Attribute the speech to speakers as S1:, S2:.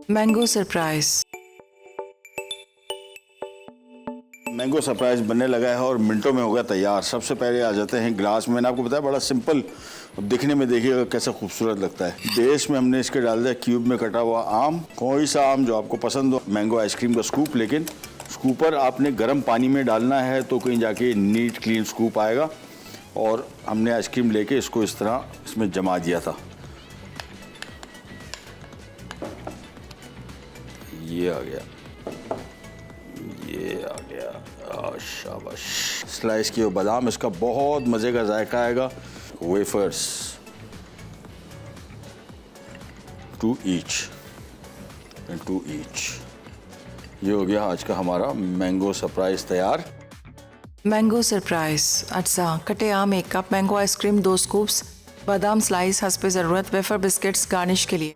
S1: Mango surprise.
S2: Mango surprise बनने लगा है और मिनटों में हो गया तैयार। सबसे पहले आ जाते हैं ग्लास में। मैंने आपको बताया बड़ा सिंपल, दिखने में देखिएगा कैसा खूबसूरत लगता है। बेस में हमने इसके डाल दिया क्यूब में कटा हुआ आम, कोई सा आम जो आपको पसंद हो। मैंगो आइसक्रीम का स्कूप, लेकिन स्कूपर आपने गर्म पानी में डालना है तो कहीं जाके नीट क्लीन स्कूप आएगा। और हमने आइसक्रीम लेके इसको इस तरह इसमें जमा दिया था। ये आ गया, ये आ गया, शाबाश। स्लाइस किए बादाम, इसका बहुत मज़े का जायका आएगा। Wafers 2 each and 2 each. ये हो गया आज का हमारा मैंगो सरप्राइज तैयार।
S1: Mango surprise. अच्छा, कटे आम 1 कप, मैंगो आइसक्रीम 2 स्कूप्स, बादाम स्लाइस हस्ब ज़रूरत, वेफर बिस्किट्स गार्निश के लिए।